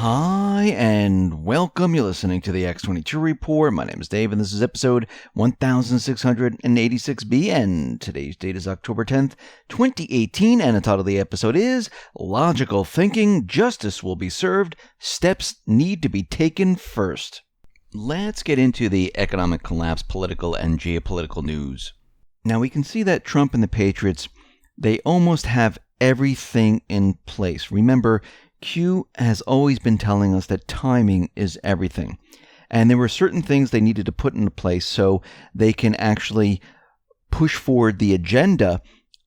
Hi, and welcome. You're listening to the X22 Report. My name is Dave, and this is episode 1686B, and today's date is October 10th, 2018, and the title of the episode is Logical Thinking, Justice Will Be Served, Steps Need to Be Taken First. Let's get into the economic collapse, political, and geopolitical news. Now, we can see that Trump and the Patriots, they almost have everything in place. Remember, Q has always been telling us that timing is everything. And there were certain things they needed to put into place so they can actually push forward the agenda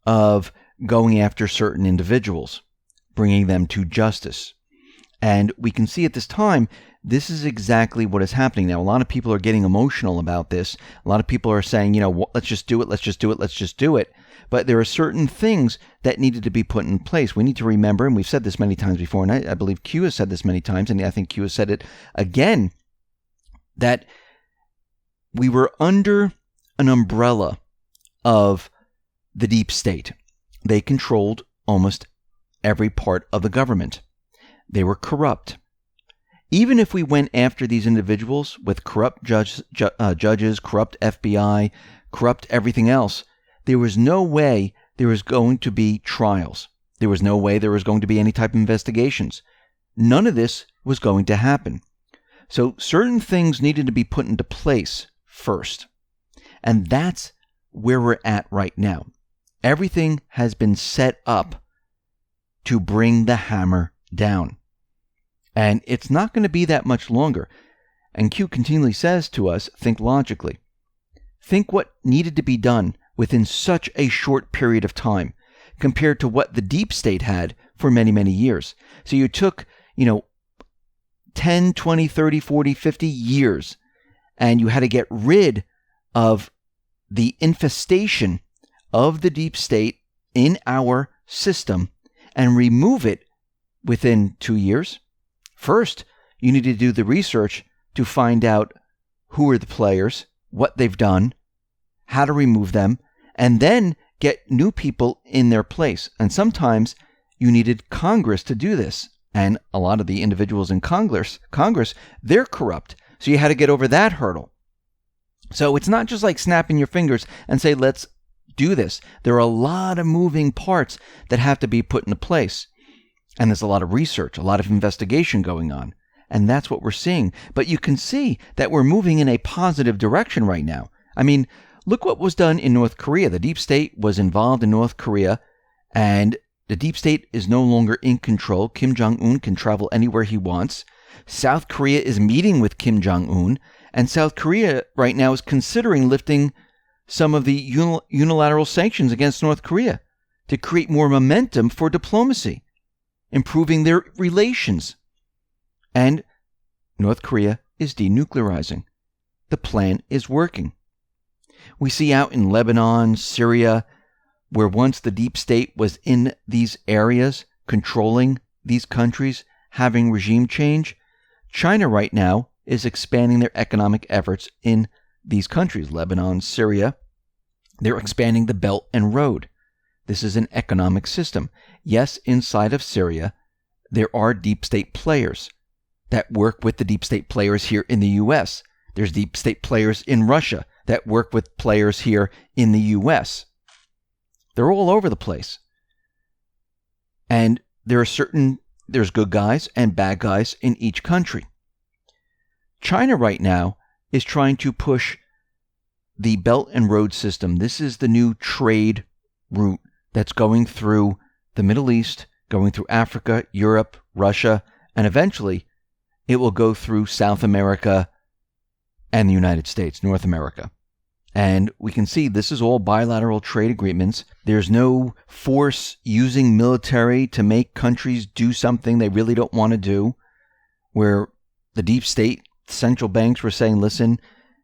of going after certain individuals, bringing them to justice. And we can see at this time, this is exactly what is happening now. A lot of people are getting emotional about this. A lot of people are saying, let's just do it, let's just do it, let's just do it. But there are certain things that needed to be put in place. We need to remember, and we've said this many times before, and I believe Q has said this many times, and I think Q has said it again, that we were under an umbrella of the deep state. They controlled almost every part of the government. They were corrupt. Even if we went after these individuals with corrupt judges, corrupt FBI, corrupt everything else, there was no way there was going to be trials. There was no way there was going to be any type of investigations. None of this was going to happen. So certain things needed to be put into place first. And that's where we're at right now. Everything has been set up to bring the hammer down. And it's not going to be that much longer. And Q continually says to us, think logically. Think what needed to be done within such a short period of time compared to what the deep state had for many, many years. So you took, 10, 20, 30, 40, 50 years, and you had to get rid of the infestation of the deep state in our system and remove it within 2 years. First, you need to do the research to find out who are the players, what they've done, how to remove them, and then get new people in their place. And sometimes you needed Congress to do this. And a lot of the individuals in Congress, they're corrupt. So you had to get over that hurdle. So it's not just like snapping your fingers and say, let's do this. There are a lot of moving parts that have to be put into place. And there's a lot of research, a lot of investigation going on. And that's what we're seeing. But you can see that we're moving in a positive direction right now. I mean, look what was done in North Korea. The deep state was involved in North Korea, and the deep state is no longer in control. Kim Jong-un can travel anywhere he wants. South Korea is meeting with Kim Jong-un, and South Korea right now is considering lifting some of the unilateral sanctions against North Korea to create more momentum for diplomacy, improving their relations. And North Korea is denuclearizing. The plan is working. We see out in Lebanon, Syria, where once the deep state was in these areas, controlling these countries, having regime change, China right now is expanding their economic efforts in these countries, Lebanon, Syria. They're expanding the Belt and Road. This is an economic system. Yes, inside of Syria, there are deep state players that work with the deep state players here in the U.S. There's deep state players in Russia that work with players here in the U.S. They're all over the place. And there's good guys and bad guys in each country. China right now is trying to push the Belt and Road system. This is the new trade route that's going through the Middle East, going through Africa, Europe, Russia, and eventually it will go through South America and the United States, North America. And we can see this is all bilateral trade agreements. There's no force using military to make countries do something they really don't want to do, where the deep state central banks were saying, listen,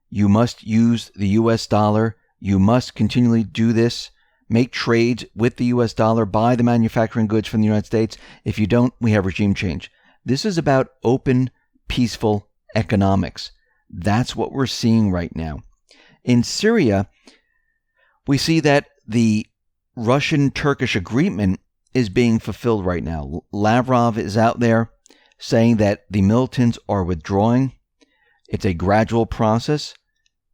you must use the U.S. dollar. You must continually do this. Make trades with the U.S. dollar. Buy the manufacturing goods from the United States. If you don't, we have regime change. This is about open, peaceful economics. That's what we're seeing right now. In Syria, we see that the Russian-Turkish agreement is being fulfilled right now. Lavrov is out there saying that the militants are withdrawing. It's a gradual process,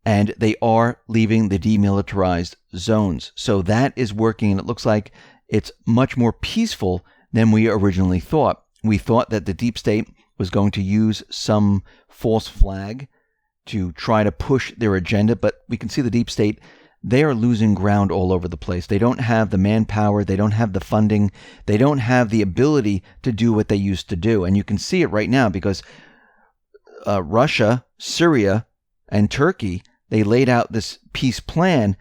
and they are leaving the demilitarized zones. So that is working, and it looks like it's much more peaceful than we originally thought. We thought that the deep state was going to use some false flag to try to push their agenda, but we can see the deep state, they are losing ground all over the place. They don't have the manpower, they don't have the funding, they don't have the ability to do what they used to do. And you can see it right now because Russia, Syria, and Turkey, they laid out this peace plan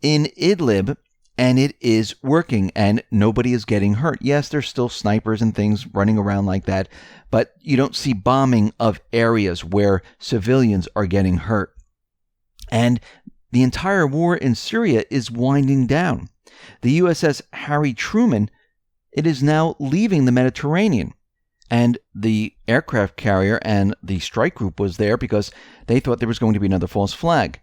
in Idlib, and it is working, and nobody is getting hurt. Yes, there's still snipers and things running around like that, but you don't see bombing of areas where civilians are getting hurt. And the entire war in Syria is winding down. The USS Harry Truman, it is now leaving the Mediterranean. And the aircraft carrier and the strike group was there because they thought there was going to be another false flag.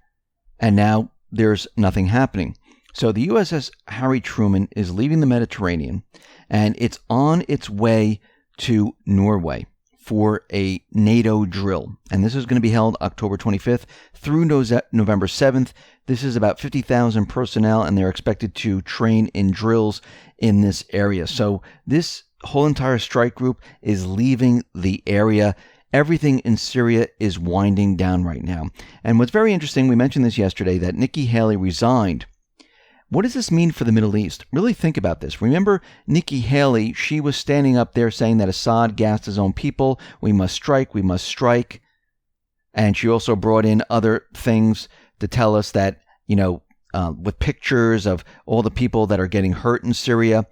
And now there's nothing happening. So the USS Harry Truman is leaving the Mediterranean, and it's on its way to Norway for a NATO drill. And this is going to be held October 25th through November 7th. This is about 50,000 personnel, and they're expected to train in drills in this area. So this whole entire strike group is leaving the area. Everything in Syria is winding down right now. And what's very interesting, we mentioned this yesterday, that Nikki Haley resigned. What does this mean for the Middle East? Really think about this. Remember Nikki Haley, she was standing up there saying that Assad gassed his own people. We must strike, we must strike. And she also brought in other things to tell us that, with pictures of all the people that are getting hurt in Syria.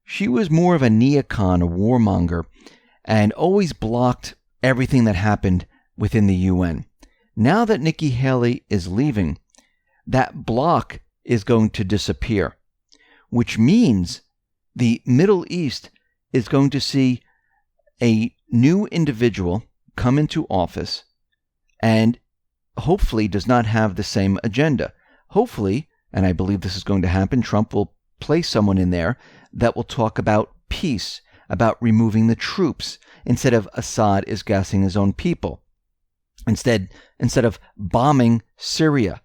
She was more of a neocon, a warmonger, and always blocked everything that happened within the UN. Now that Nikki Haley is leaving, that block is going to disappear, which means the Middle East is going to see a new individual come into office and hopefully does not have the same agenda. Hopefully, and I believe this is going to happen, Trump will place someone in there that will talk about peace, about removing the troops, instead of Assad is gassing his own people, instead of bombing Syria.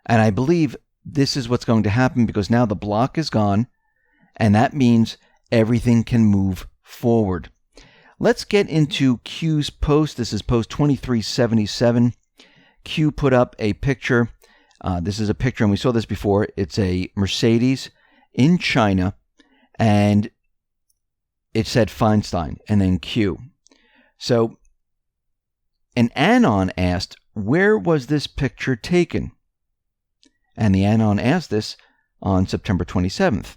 And I believe this is what's going to happen because now the block is gone, and that means everything can move forward. Let's get into Q's post. This is post 2377. Q put up a picture. This is a picture, and we saw this before. It's a Mercedes in China, and it said Feinstein, and then Q. So, an Anon asked, where was this picture taken? And the Anon asked this on September 27th.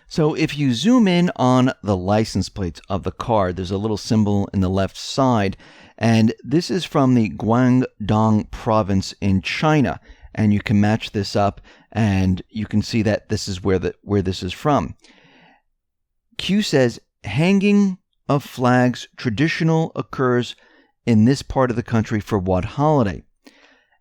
So if you zoom in on the license plates of the car, there's a little symbol in the left side, and this is from the Guangdong province in China. And you can match this up, and you can see that this is where this is from. Q says, hanging of flags traditional occurs in this part of the country for what holiday?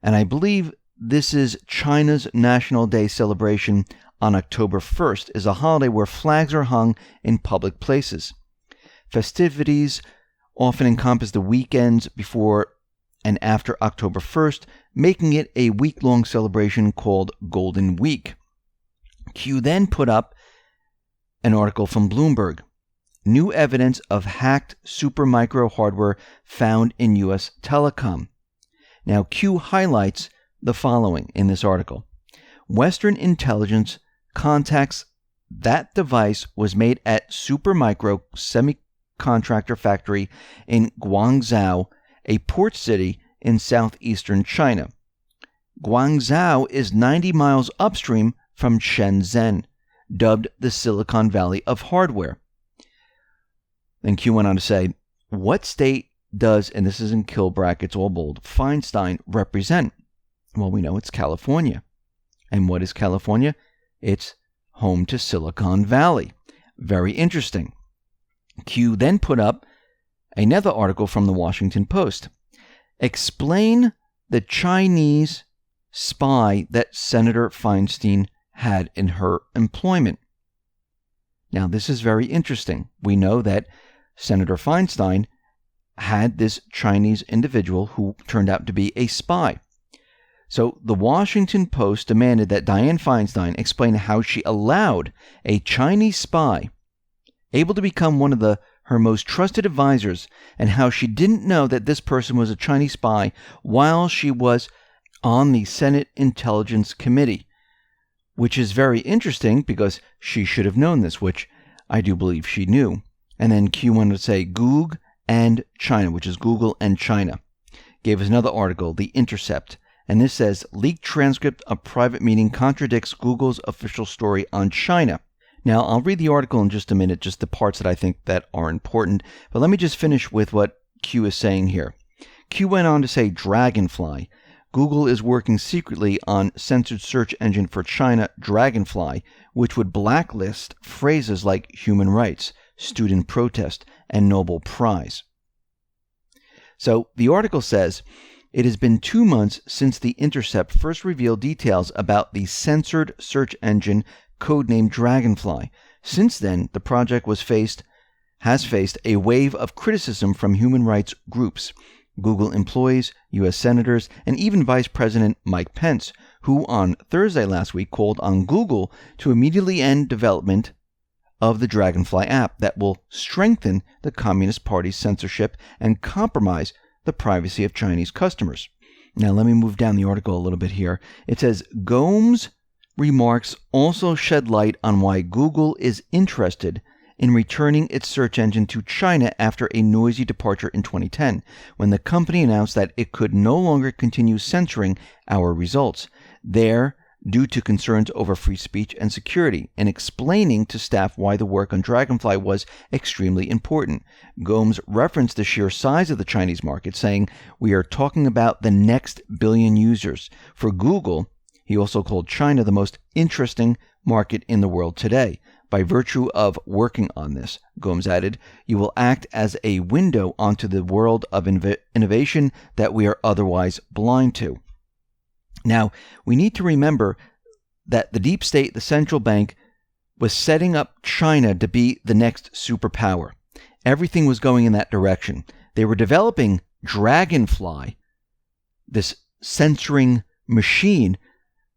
And I believe this is China's National Day celebration on October 1st, is a holiday where flags are hung in public places. Festivities often encompass the weekends before and after October 1st, making it a week-long celebration called Golden Week. Q then put up an article from Bloomberg. New evidence of hacked supermicro hardware found in U.S. telecom. Now, Q highlights the following in this article. Western intelligence contacts that device was made at Supermicro Semiconductor Factory in Guangzhou, a port city in southeastern China. Guangzhou is 90 miles upstream from Shenzhen, dubbed the Silicon Valley of hardware. Then Q went on to say, what state does, and this is in kill brackets, all bold, Feinstein represent? Well, we know it's California. And what is California? It's home to Silicon Valley. Very interesting. Q then put up another article from the Washington Post. Explain the Chinese spy that Senator Feinstein had in her employment. Now, this is very interesting. We know that Senator Feinstein had this Chinese individual who turned out to be a spy. So the Washington Post demanded that Dianne Feinstein explain how she allowed a Chinese spy, able to become one of her most trusted advisors, and how she didn't know that this person was a Chinese spy while she was on the Senate Intelligence Committee, which is very interesting because she should have known this, which I do believe she knew. And then Q wanted to say Goog and China, which is Google and China. Gave us another article, The Intercept. And this says, leaked transcript of private meeting contradicts Google's official story on China. Now, I'll read the article in just a minute, just the parts that I think that are important. But let me just finish with what Q is saying here. Q went on to say, Dragonfly. Google is working secretly on censored search engine for China, Dragonfly, which would blacklist phrases like human rights, student protest, and Nobel Prize. So the article says, it has been 2 months since The Intercept first revealed details about the censored search engine codenamed Dragonfly. Since then, the project has faced a wave of criticism from human rights groups, Google employees, U.S. senators, and even Vice President Mike Pence, who on Thursday last week called on Google to immediately end development of the Dragonfly app that will strengthen the Communist Party's censorship and compromise the privacy of Chinese customers. Now, let me move down the article a little bit here. It says, Gomes' remarks also shed light on why Google is interested in returning its search engine to China after a noisy departure in 2010, when the company announced that it could no longer continue censoring our results there due to concerns over free speech and security, and explaining to staff why the work on Dragonfly was extremely important. Gomes referenced the sheer size of the Chinese market, saying, we are talking about the next billion users. For Google, he also called China the most interesting market in the world today. By virtue of working on this, Gomes added, you will act as a window onto the world of innovation that we are otherwise blind to. Now, we need to remember that the deep state, the central bank, was setting up China to be the next superpower. Everything was going in that direction. They were developing Dragonfly, this censoring machine,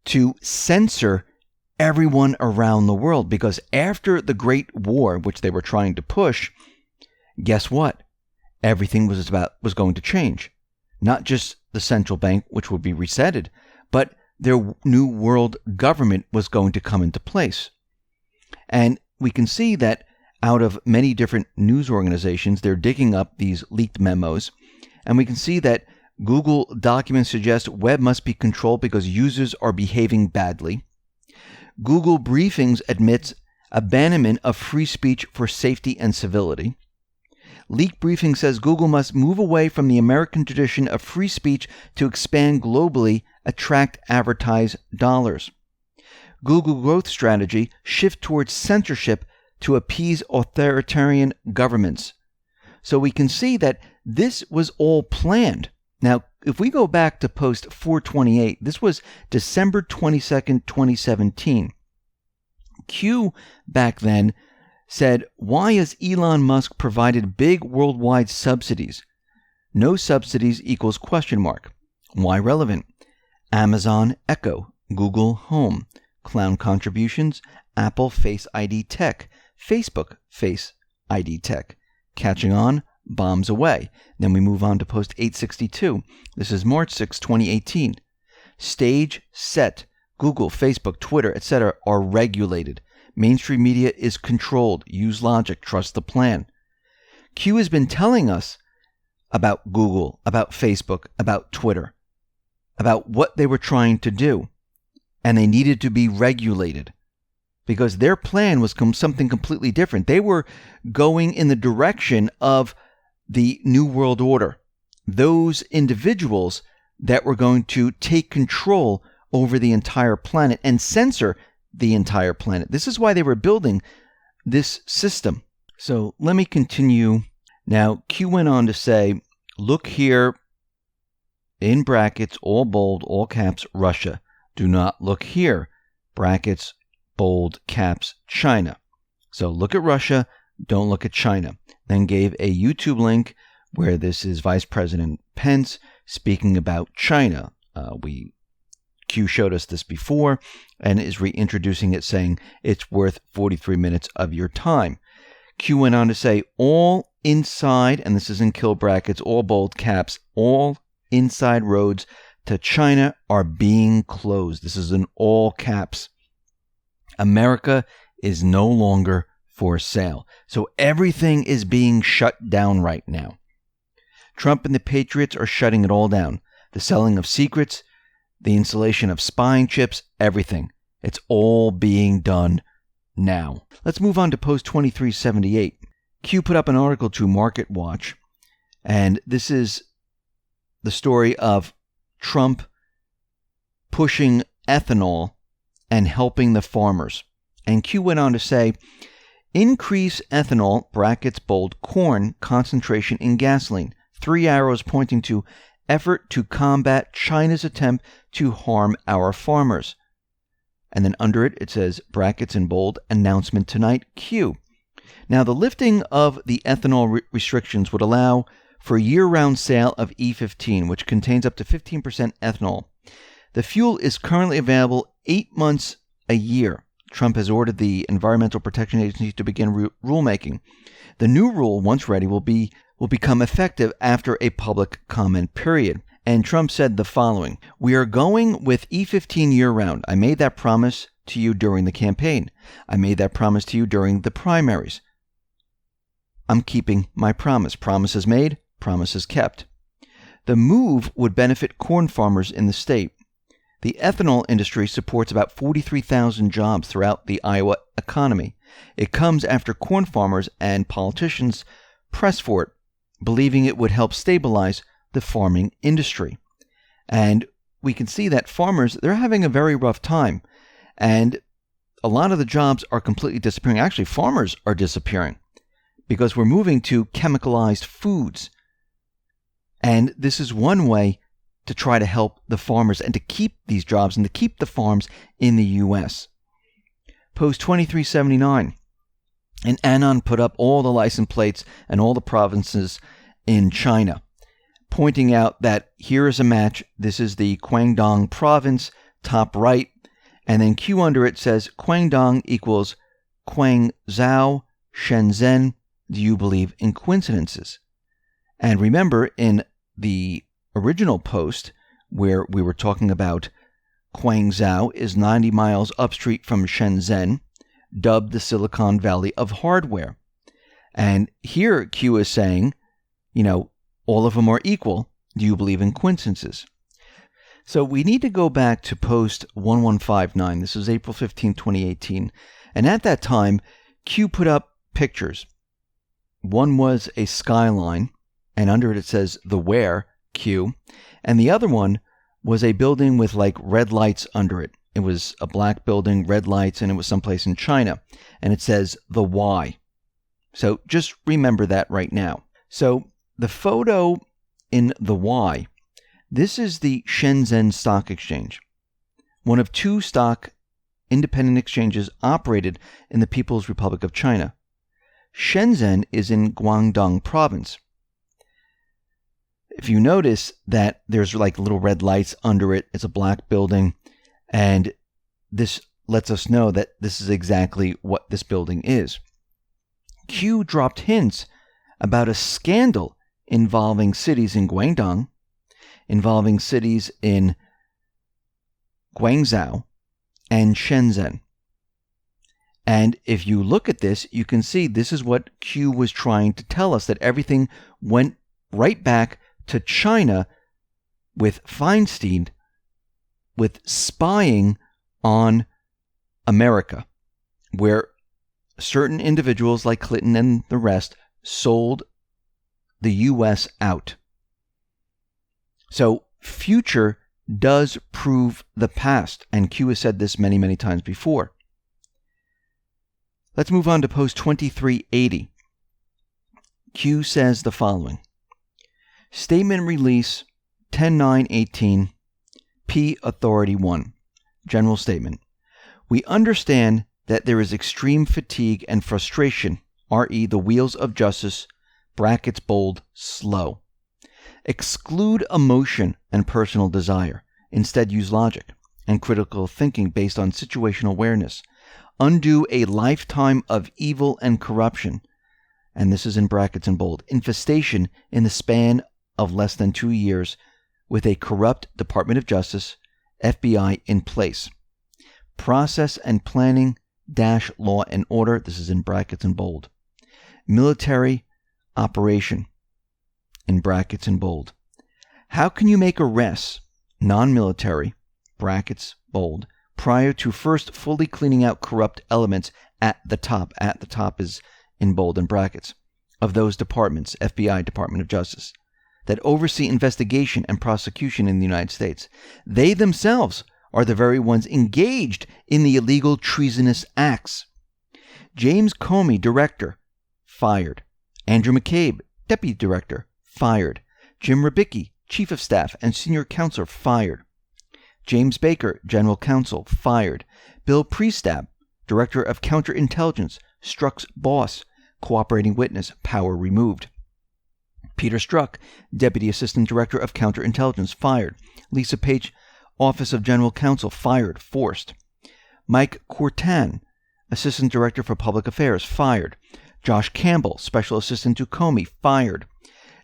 to censor everyone around the world. Because after the Great War, which they were trying to push, guess what? Everything was going to change. Not just the central bank, which would be resetted, but their new world government was going to come into place. And we can see that out of many different news organizations, they're digging up these leaked memos. And we can see that Google documents suggest web must be controlled because users are behaving badly. Google briefings admits abandonment of free speech for safety and civility. Leak briefing says Google must move away from the American tradition of free speech to expand globally, attract advertised dollars. Google growth strategy shift towards censorship to appease authoritarian governments. So we can see that this was all planned. Now, if we go back to post 428, this was December 22nd, 2017. Q back then said, why has Elon Musk provided big worldwide subsidies? No subsidies equals question mark. Why relevant? Amazon Echo, Google Home, Cloud contributions, Apple Face ID tech, Facebook Face ID tech. Catching on, bombs away. Then we move on to post 862. This is March 6, 2018. Stage set. Google, Facebook, Twitter, etc. are regulated. Mainstream media is controlled. Use logic. Trust the plan. Q has been telling us about Google, about Facebook, about Twitter, about what they were trying to do. And they needed to be regulated because their plan was something completely different. They were going in the direction of the New World Order. Those individuals that were going to take control over the entire planet and censor the entire planet. This is why they were building this system. So let me continue. Now, Q went on to say, look here, in brackets, all bold, all caps, Russia. Do not look here, brackets, bold, caps, China. So look at Russia, don't look at China. Then gave a YouTube link where this is Vice President Pence speaking about China. Q showed us this before and is reintroducing it, saying it's worth 43 minutes of your time. Q went on to say all inside, and this is in kill brackets, all bold caps, all inside roads to China are being closed. This is in all caps. America is no longer for sale. So everything is being shut down right now. Trump and the Patriots are shutting it all down. The selling of secrets, the installation of spying chips, everything. It's all being done now. Let's move on to post 2378. Q put up an article to Market Watch, and this is the story of Trump pushing ethanol and helping the farmers. And Q went on to say, increase ethanol, brackets bold, corn concentration in gasoline. 3 arrows pointing to effort to combat China's attempt to harm our farmers. And then under it, it says, brackets in bold, announcement tonight, Q. Now, the lifting of the ethanol restrictions would allow for year-round sale of E15, which contains up to 15% ethanol. The fuel is currently available 8 months a year. Trump has ordered the Environmental Protection Agency to begin rulemaking. The new rule, once ready, will become effective after a public comment period. And Trump said the following: we are going with E15 year-round. I made that promise to you during the campaign. I made that promise to you during the primaries. I'm keeping my promise. Promises made, promises kept. The move would benefit corn farmers in the state. The ethanol industry supports about 43,000 jobs throughout the Iowa economy. It comes after corn farmers and politicians press for it, believing it would help stabilize the farming industry. And we can see that farmers, they're having a very rough time. And a lot of the jobs are completely disappearing. Actually, farmers are disappearing because we're moving to chemicalized foods. And this is one way to try to help the farmers and to keep these jobs and to keep the farms in the U.S. Post 2379. And Anon put up all the license plates and all the provinces in China, pointing out that here is a match. This is the Guangdong province, top right. And then Q under it says Guangdong equals Guangzhou, Shenzhen. Do you believe in coincidences? And remember, in the original post where we were talking about Guangzhou is 90 miles upstream from Shenzhen, dubbed the Silicon Valley of hardware. And here Q is saying, all of them are equal. Do you believe in coincidences? So we need to go back to post 1159. This is April 15, 2018. And at that time, Q put up pictures. One was a skyline, and under it says the where, Q. And the other one was a building with like red lights under it. It was a black building, red lights, and it was someplace in China. And it says the why. So just remember that right now. So the photo in the Y, this is the Shenzhen Stock Exchange, one of 2 stock independent exchanges operated in the People's Republic of China. Shenzhen is in Guangdong province. If you notice that there's like little red lights under it, it's a black building, and this lets us know that this is exactly what this building is. Q dropped hints about a scandal involving cities in Guangdong, involving cities in Guangzhou and Shenzhen. And if you look at this, you can see this is what Q was trying to tell us, that everything went right back to China with Feinstein, with spying on America, where certain individuals like Clinton and the rest sold the U.S. out. So future does prove the past, and Q has said this many, many times before. Let's move on to post 2380. Q says the following. Statement release 10/9/18, P Authority 1. General statement. We understand that there is extreme fatigue and frustration RE, the wheels of justice, brackets bold, slow. Exclude emotion and personal desire. Instead, use logic and critical thinking based on situational awareness. Undo a lifetime of evil and corruption. And this is in brackets in bold. Infestation in the span of less than 2 years with a corrupt Department of Justice, FBI in place. Process and planning dash law and order. This is in brackets in bold. Military operation in brackets in bold. How can you make arrests, non-military, brackets bold, prior to first fully cleaning out corrupt elements at the top? At the top is in bold and brackets. Of those departments, FBI, Department of Justice, that oversee investigation and prosecution in the United States. They themselves are the very ones engaged in the illegal treasonous acts. James Comey, director, fired. Andrew McCabe, deputy director, fired. Jim Rybicki, chief of staff and senior counselor, fired. James Baker, general counsel, fired. Bill Priestap, director of counterintelligence, Strzok's boss, cooperating witness, power removed. Peter Strzok, deputy assistant director of counterintelligence, fired. Lisa Page, office of general counsel, fired, forced. Mike Cortan, assistant director for public affairs, fired. Josh Campbell, special assistant to Comey, fired.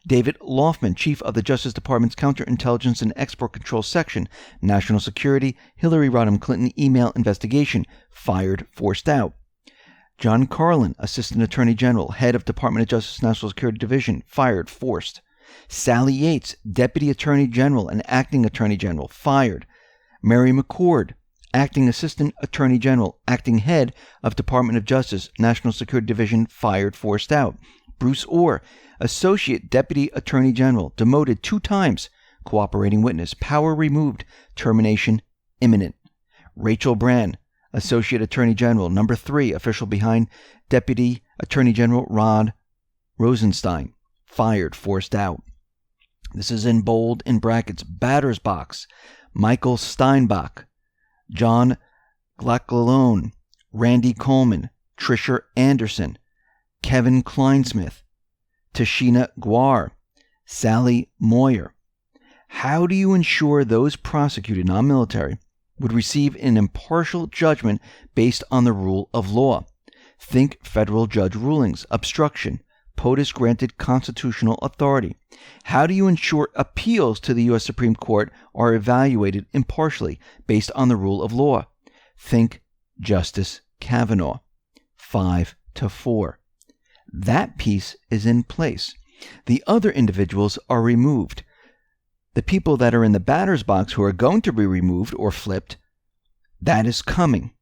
David Loffman, chief of the Justice Department's Counterintelligence and Export Control Section, National Security, Hillary Rodham Clinton email investigation, fired, forced out. John Carlin, assistant attorney general, head of Department of Justice National Security Division, fired, forced. Sally Yates, deputy attorney general and acting attorney general, fired. Mary McCord, acting assistant attorney general, acting head of Department of Justice National Security Division, fired, forced out. Bruce Orr, associate deputy attorney general, demoted 2 times, cooperating witness, power removed, termination imminent. Rachel Brand, associate attorney general, number 3, official behind deputy attorney general Rod Rosenstein, fired, forced out. This is in bold, in brackets, batter's box. Michael Steinbach, John Glackalone, Randy Coleman, Tricia Anderson, Kevin Kleinsmith, Tashina Guar, Sally Moyer. How do you ensure those prosecuted, non-military, would receive an impartial judgment based on the rule of law? Think federal judge rulings, obstruction, POTUS granted constitutional authority. How do you ensure appeals to the U.S. Supreme Court are evaluated impartially based on the rule of law? Think Justice Kavanaugh. 5-4. That piece is in place. The other individuals are removed. The people that are in the batter's box who are going to be removed or flipped, that is coming.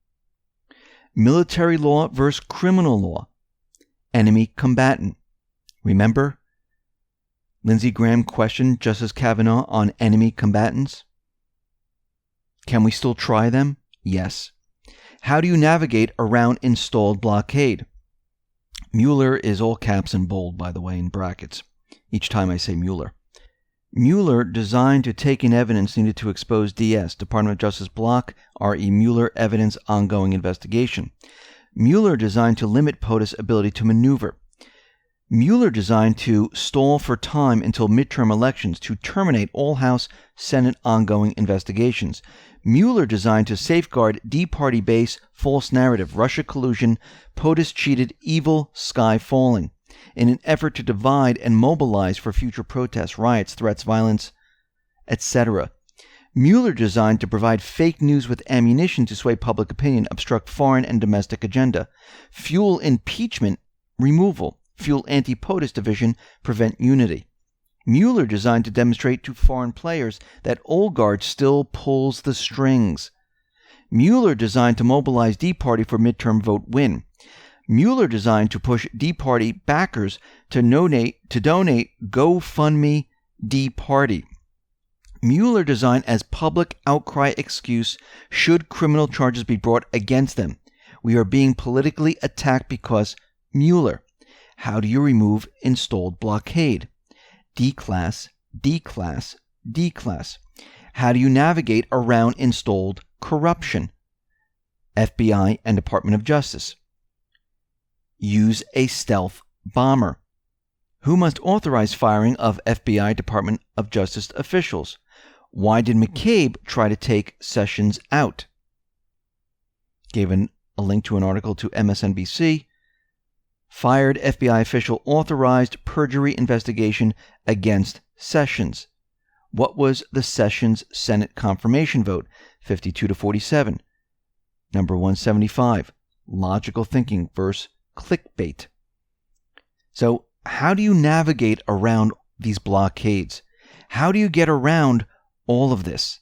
Military law versus criminal law. Enemy combatant. Remember, Lindsey Graham questioned Justice Kavanaugh on enemy combatants. Can we still try them? Yes. How do you navigate around installed blockade? Mueller is all caps and bold, by the way, in brackets, each time I say Mueller. Mueller designed to take in evidence needed to expose DS, Department of Justice block, R.E. Mueller evidence ongoing investigation. Mueller designed to limit POTUS ability to maneuver. Mueller designed to stall for time until midterm elections to terminate all House, Senate ongoing investigations. Mueller designed to safeguard D-Party base, false narrative, Russia collusion, POTUS cheated, evil, sky falling, in an effort to divide and mobilize for future protests, riots, threats, violence, etc. Mueller designed to provide fake news with ammunition to sway public opinion, obstruct foreign and domestic agenda, fuel impeachment removal, fuel anti-POTUS division, prevent unity. Mueller designed to demonstrate to foreign players that old guard still pulls the strings. Mueller designed to mobilize D-Party for midterm vote win. Mueller designed to push D-Party backers to donate GoFundMe D-Party. Mueller designed as public outcry excuse should criminal charges be brought against them. We are being politically attacked because Mueller. How do you remove installed blockade? D-class, D-class, D-class. How do you navigate around installed corruption? FBI and Department of Justice. use a stealth bomber? Who must authorize firing of FBI Department of Justice officials? Why did McCabe try to take Sessions out? Gave a link to an article to MSNBC. Fired FBI official authorized perjury investigation against Sessions. What was the Sessions Senate confirmation vote? 52 to 47. Number 175. Logical thinking versus clickbait. So, how do you navigate around these blockades? How do you get around all of this?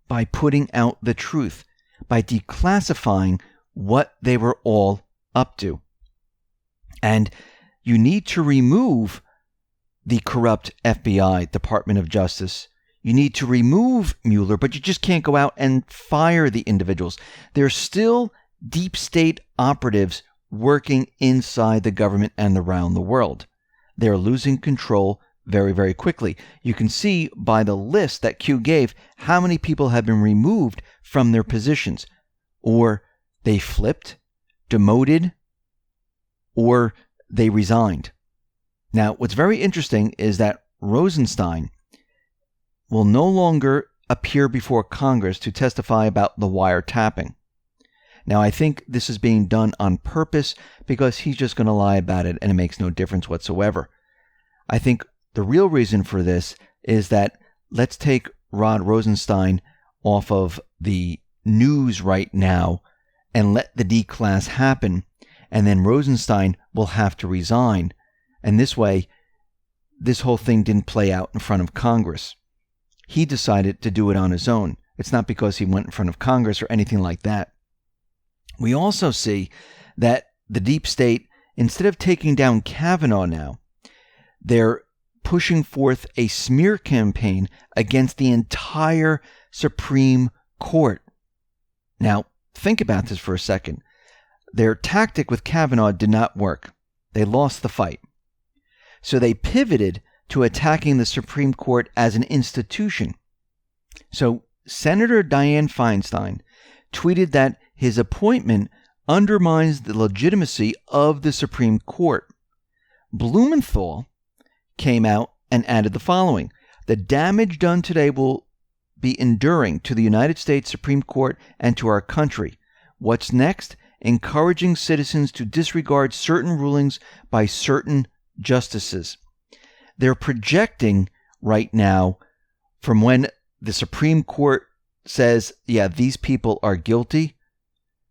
By putting out the truth, by declassifying what they were all up to. And you need to remove the corrupt FBI, Department of Justice. You need to remove Mueller, but you just can't go out and fire the individuals. There's still deep state operatives working inside the government and around the world. They're losing control very, very quickly. You can see by the list that Q gave how many people have been removed from their positions, or they flipped, demoted, or they resigned. Now, what's very interesting is that Rosenstein will no longer appear before Congress to testify about the wiretapping. Now, I think this is being done on purpose because he's just going to lie about it and it makes no difference whatsoever. I think the real reason for this is that let's take Rod Rosenstein off of the news right now and let the declass happen, and then Rosenstein will have to resign. And this way, this whole thing didn't play out in front of Congress. He decided to do it on his own. It's not because he went in front of Congress or anything like that. We also see that the deep state, instead of taking down Kavanaugh now, they're pushing forth a smear campaign against the entire Supreme Court. Now, think about this for a second. Their tactic with Kavanaugh did not work. They lost the fight. So they pivoted to attacking the Supreme Court as an institution. So Senator Dianne Feinstein tweeted that his appointment undermines the legitimacy of the Supreme Court. Blumenthal came out and added the following: the damage done today will be enduring to the United States Supreme Court and to our country. What's next? Encouraging citizens to disregard certain rulings by certain justices. They're projecting right now from when the Supreme Court says, yeah, these people are guilty,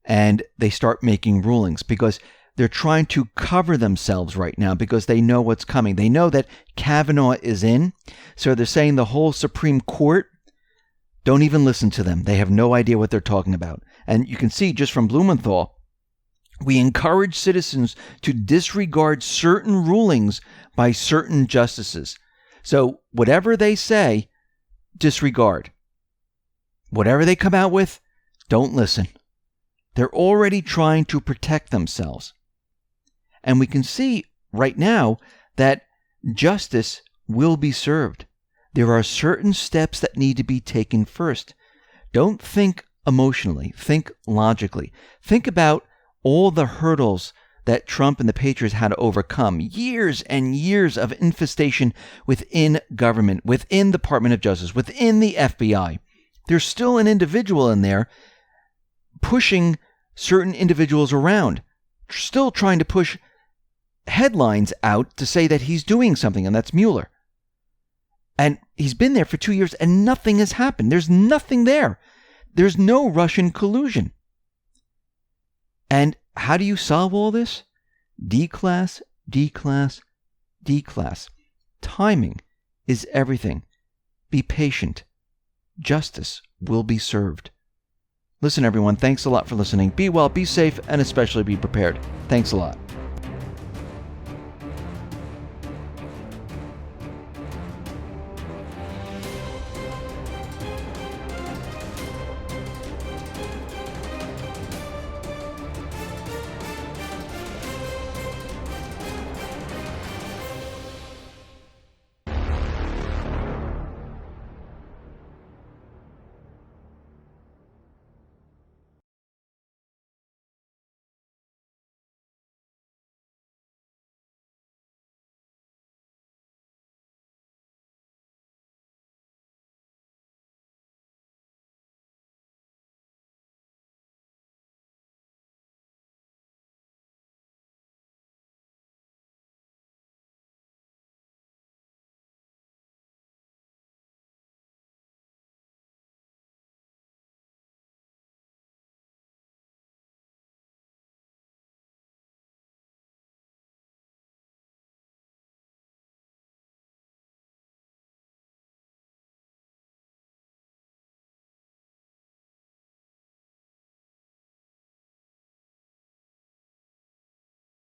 and they start making rulings because they're trying to cover themselves right now because they know what's coming. They know that Kavanaugh is in, so they're saying the whole Supreme Court, don't even listen to them. They have no idea what they're talking about. And you can see just from Blumenthal, we encourage citizens to disregard certain rulings by certain justices. So whatever they say, disregard. Whatever they come out with, don't listen. They're already trying to protect themselves. And we can see right now that justice will be served. There are certain steps that need to be taken first. Don't think emotionally. Think logically. Think about all the hurdles that Trump and the Patriots had to overcome. Years and years of infestation within government, within the Department of Justice, within the FBI. There's still an individual in there pushing certain individuals around, still trying to push headlines out to say that he's doing something, and that's Mueller. And he's been there for 2 years and nothing has happened. There's nothing there. There's no Russian collusion. And how do you solve all this? Declass, declass, declass. Timing is everything. Be patient. Justice will be served. Listen, everyone, thanks a lot for listening. Be well, be safe, and especially be prepared. Thanks a lot.